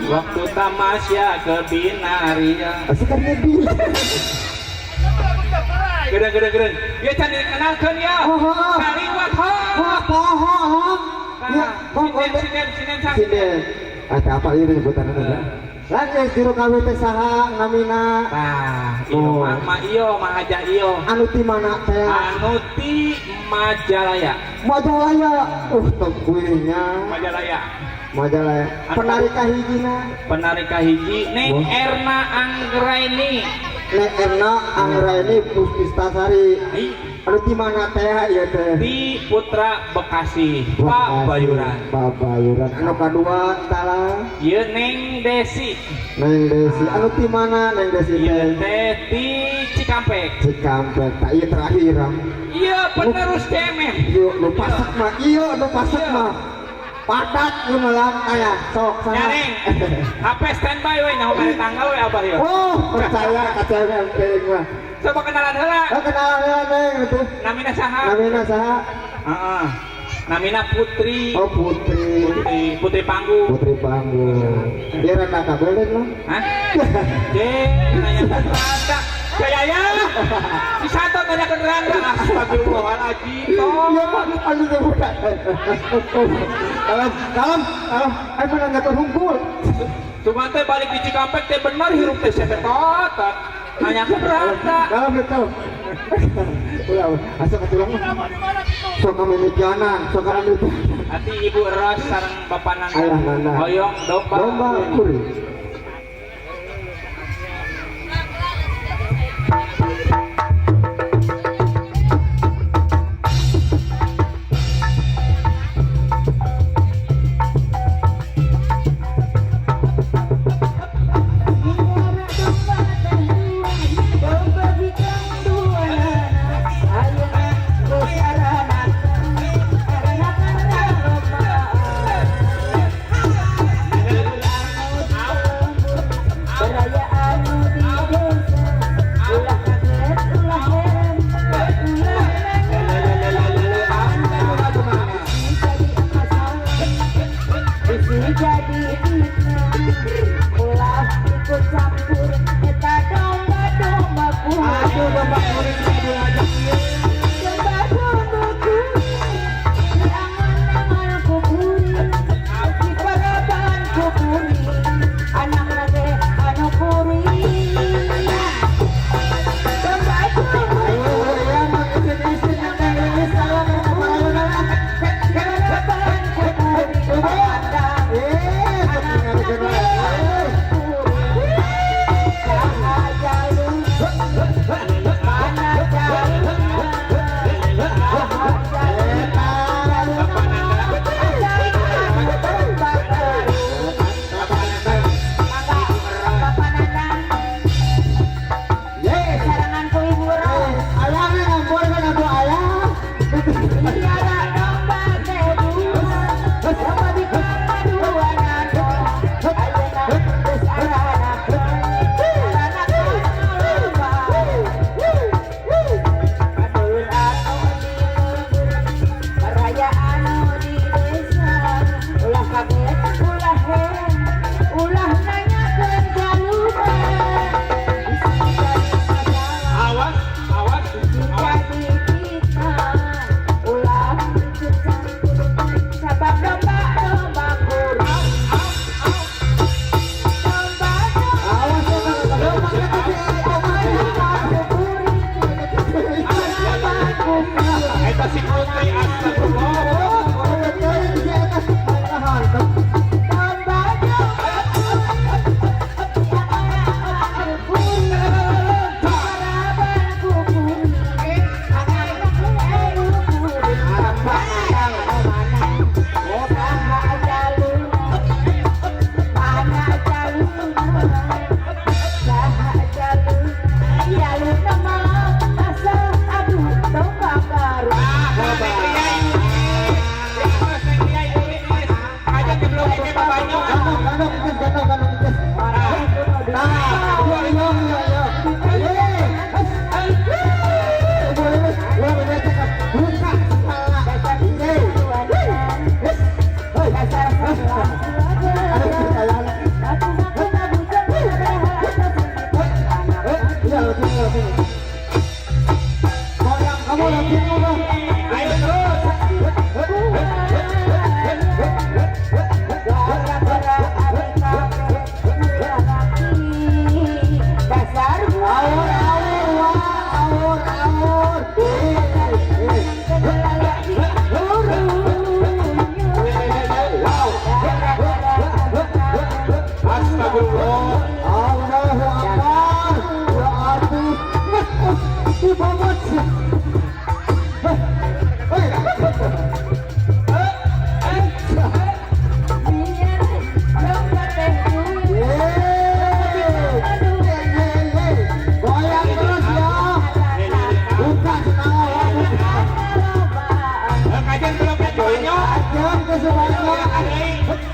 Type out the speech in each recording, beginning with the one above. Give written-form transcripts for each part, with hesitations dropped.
waktu tamasya ke Binaria. Asik kan Nebi. Gereng. Ya can dikenalkeun ya. Kaliwat ho. Ya, Sinen sang. Sinden. Apa ieu nyebutan eta? Lan geus tiru kawin teh saha namina? Nah, iyo mah aja iyo. Anu ti mana teh? Anu ti Majalaya. Majalaya. Teu kuenya. Majalaya. Penari kahijina. Penari kahiji Neng Erna Anggraini. Neng Erna Anggraini Pustistasari. Anu ti mana teh ieu teh? Di Putra Bekasi, Pak Bayuran. Anu kadua tala Ieu Neng Desi. Neng Desi. Anu ti mana Neng Desi Ieu teh? teh di Cikampek. Cikampek. Tak ieu terakhir. Iya penerus cemen. Ieu nu pasak mah. Nu pasak mah. Padat nu melang aya sok sana. Neng, HP standby we nyaho mere tanggal we abah ieu. Oh, percaya kaca empeng mah. Coba kenalan heula. Kenalan heula Neng atuh. Namina saha? Namina saha? Heeh. Namina Putri. Oh, Putri. Putri Panggung. Putri Panggung. Dia rada kabeleng lah. Hah? Nanya rada. Jaya. Si Santo nanyakeun rada. Astagfirullahaladzim. Iya, Pak. Anu teh budak. Dalam. Ayo nanya ke hungkul. Cuma teh balik di Cikampek teh bener hirup teh sepetot. Nanyakeun rada. Dalam betul. Ulah, asa katulang mah. Sok kamimitianan, sok kamimitianan. Hati Ibu Eros sareng Bapak Nanda. Ayah Nanda. Hoyong domba. Domba kuri.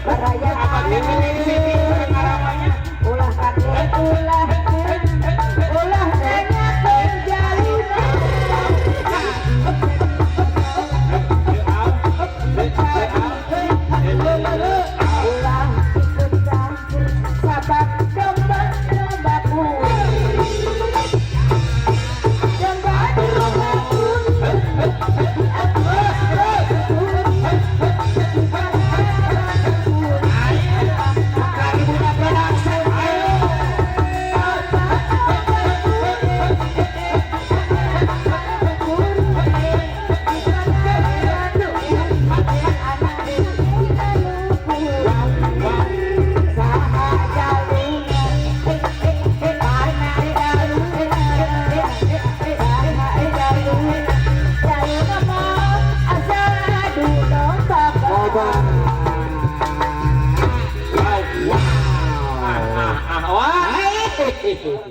Apa definisi ngaramanya? ulah kade ulah tanya penjaluna ulah ikut campur sabab domba pun Wah.